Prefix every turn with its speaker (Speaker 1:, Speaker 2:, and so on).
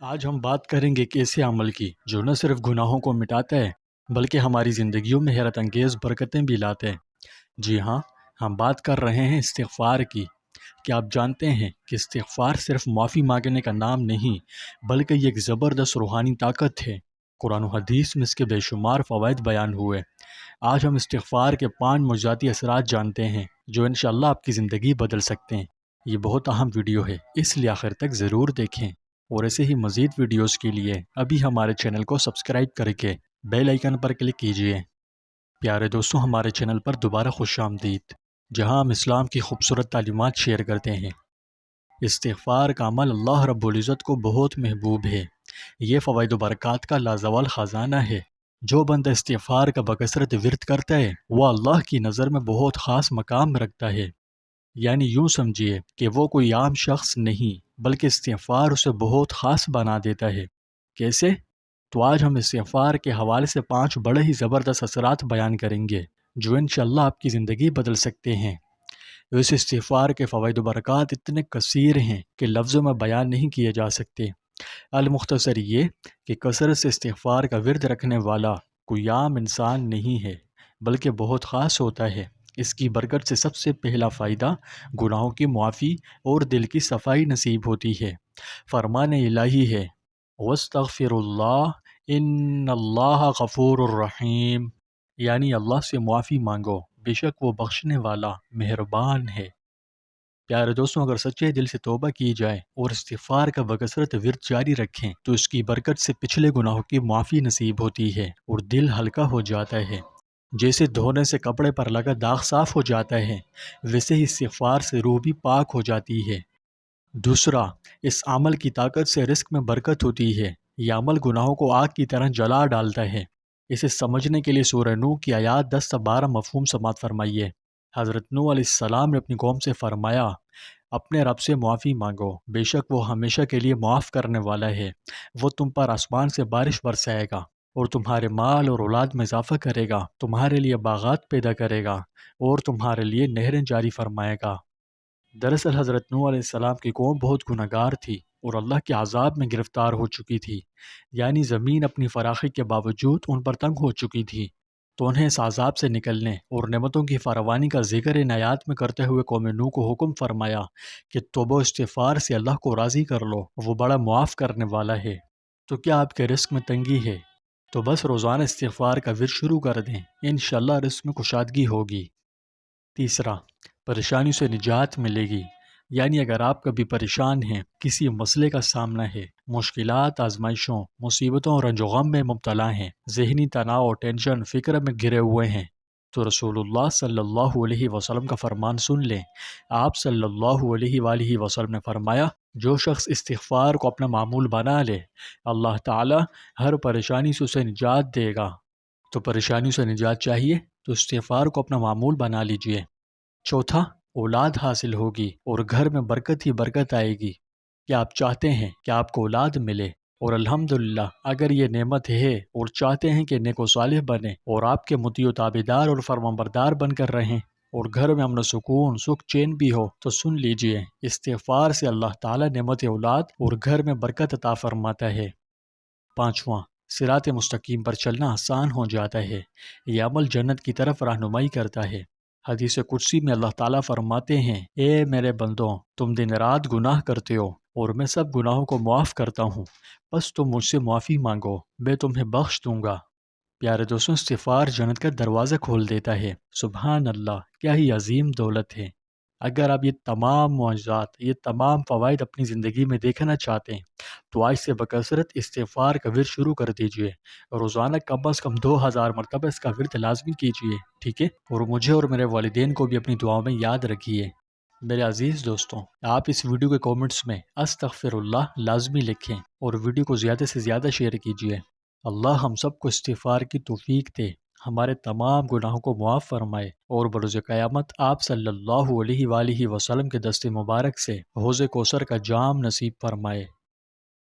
Speaker 1: آج ہم بات کریں گے ایک ایسے عمل کی جو نہ صرف گناہوں کو مٹاتا ہے بلکہ ہماری زندگیوں میں حیرت انگیز برکتیں بھی لاتے ہیں۔ جی ہاں، ہم بات کر رہے ہیں استغفار کی۔ کیا آپ جانتے ہیں کہ استغفار صرف معافی مانگنے کا نام نہیں بلکہ یہ ایک زبردست روحانی طاقت ہے۔ قرآن و حدیث میں اس کے بے شمار فوائد بیان ہوئے۔ آج ہم استغفار کے 5 معجزاتی اثرات جانتے ہیں جو انشاءاللہ آپ کی زندگی بدل سکتے ہیں۔ یہ بہت اہم ویڈیو ہے، اس لیے آخر تک ضرور دیکھیں، اور ایسے ہی مزید ویڈیوز کے لیے ابھی ہمارے چینل کو سبسکرائب کر کے بیل آئیکن پر کلک کیجئے۔ پیارے دوستوں، ہمارے چینل پر دوبارہ خوش آمدید، جہاں ہم اسلام کی خوبصورت تعلیمات شیئر کرتے ہیں۔ استغفار کا عمل اللہ رب العزت کو بہت محبوب ہے۔ یہ فوائد و برکات کا لازوال خزانہ ہے۔ جو بندہ استغفار کا بکثرت ورد کرتا ہے وہ اللہ کی نظر میں بہت خاص مقام رکھتا ہے۔ یعنی یوں سمجھیے کہ وہ کوئی عام شخص نہیں بلکہ استغفار اسے بہت خاص بنا دیتا ہے۔ کیسے؟ تو آج ہم استغفار کے حوالے سے 5 بڑے ہی زبردست اثرات بیان کریں گے جو انشاءاللہ آپ کی زندگی بدل سکتے ہیں۔ اس استغفار کے فوائد و برکات اتنے کثیر ہیں کہ لفظوں میں بیان نہیں کیے جا سکتے۔ المختصر یہ کہ کثرت سے استغفار کا ورد رکھنے والا کوئی عام انسان نہیں ہے بلکہ بہت خاص ہوتا ہے۔ اس کی برکت سے سب سے پہلا فائدہ گناہوں کی معافی اور دل کی صفائی نصیب ہوتی ہے۔ فرمان الہی ہے وَاسْتَغْفِرُوا اللَّهَ إِنَّ اللَّهَ غَفُورٌ رَحِيمٌ، یعنی اللہ سے معافی مانگو، بے شک وہ بخشنے والا مہربان ہے۔ پیارے دوستوں، اگر سچے دل سے توبہ کی جائے اور استغفار کا بکثرت ورد جاری رکھیں تو اس کی برکت سے پچھلے گناہوں کی معافی نصیب ہوتی ہے اور دل ہلکا ہو جاتا ہے۔ جیسے دھونے سے کپڑے پر لگا داغ صاف ہو جاتا ہے، ویسے ہی استغفار سے روح بھی پاک ہو جاتی ہے۔ دوسرا، اس عمل کی طاقت سے رزق میں برکت ہوتی ہے۔ یہ عمل گناہوں کو آگ کی طرح جلا ڈالتا ہے۔ اسے سمجھنے کے لیے سورہ نوح کی آیات 10 سے 12 مفہوم سماعت فرمائیے۔ حضرت نوح علیہ السلام نے اپنی قوم سے فرمایا، اپنے رب سے معافی مانگو، بے شک وہ ہمیشہ کے لیے معاف کرنے والا ہے۔ وہ تم پر آسمان سے بارش برسائے گا اور تمہارے مال اور اولاد میں اضافہ کرے گا، تمہارے لیے باغات پیدا کرے گا اور تمہارے لیے نہریں جاری فرمائے گا۔ دراصل حضرت نوح علیہ السلام کی قوم بہت گنہگار تھی اور اللہ کے عذاب میں گرفتار ہو چکی تھی، یعنی زمین اپنی فراخی کے باوجود ان پر تنگ ہو چکی تھی۔ تو انہیں اس عذاب سے نکلنے اور نعمتوں کی فراوانی کا ذکر ان آیات میں کرتے ہوئے قوم نوح کو حکم فرمایا کہ توبہ و استغفار سے اللہ کو راضی کر لو، وہ بڑا معاف کرنے والا ہے۔ تو کیا آپ کے رزق میں تنگی ہے؟ تو بس روزانہ استغفار کا ورد شروع کر دیں، انشاءاللہ رزق میں کشادگی ہوگی۔ تیسرا، پریشانیوں سے نجات ملے گی۔ یعنی اگر آپ کبھی پریشان ہیں، کسی مسئلے کا سامنا ہے، مشکلات، آزمائشوں، مصیبتوں اور رنج و غم میں مبتلا ہیں، ذہنی تناؤ، ٹینشن، فکر میں گھرے ہوئے ہیں، تو رسول اللہ صلی اللہ علیہ وسلم کا فرمان سن لیں۔ آپ صلی اللہ علیہ وآلہ وسلم نے فرمایا، جو شخص استغفار کو اپنا معمول بنا لے، اللہ تعالی ہر پریشانی سے اسے نجات دے گا۔ تو پریشانیوں سے نجات چاہیے تو استغفار کو اپنا معمول بنا لیجئے۔ چوتھا، اولاد حاصل ہوگی اور گھر میں برکت ہی برکت آئے گی۔ کیا آپ چاہتے ہیں کہ آپ کو اولاد ملے؟ اور الحمدللہ اگر یہ نعمت ہے اور چاہتے ہیں کہ نیک و صالح بنے اور آپ کے مطیع و تابعدار اور فرمانبردار بن کر رہیں اور گھر میں امن و سکون، سکھ چین بھی ہو، تو سن لیجئے، استغفار سے اللہ تعالیٰ نعمت اولاد اور گھر میں برکت عطا فرماتا ہے۔ پانچواں، صراط مستقیم پر چلنا آسان ہو جاتا ہے۔ یہ عمل جنت کی طرف رہنمائی کرتا ہے۔ حدیث قدسی میں اللہ تعالیٰ فرماتے ہیں، اے میرے بندوں، تم دن رات گناہ کرتے ہو اور میں سب گناہوں کو معاف کرتا ہوں، بس تم مجھ سے معافی مانگو، میں تمہیں بخش دوں گا۔ پیارے دوستوں، استغفار جنت کا دروازہ کھول دیتا ہے۔ سبحان اللہ، کیا ہی عظیم دولت ہے۔ اگر آپ یہ تمام معجزات، یہ تمام فوائد اپنی زندگی میں دیکھنا چاہتے ہیں تو آج سے بکثرت استغفار کا ورد شروع کر دیجئے۔ روزانہ کم از کم 2000 مرتبہ اس کا ورد لازمی کیجئے، ٹھیک ہے؟ اور مجھے اور میرے والدین کو بھی اپنی دعاؤں میں یاد رکھیے۔ میرے عزیز دوستوں، آپ اس ویڈیو کے کومنٹس میں استغفر اللہ لازمی لکھیں اور ویڈیو کو زیادہ سے زیادہ شیئر کیجئے۔ اللہ ہم سب کو استغفار کی توفیق دے، ہمارے تمام گناہوں کو معاف فرمائے اور بروز قیامت آپ صلی اللہ علیہ وآلہ وسلم کے دست مبارک سے حوض کوثر کا جام نصیب فرمائے۔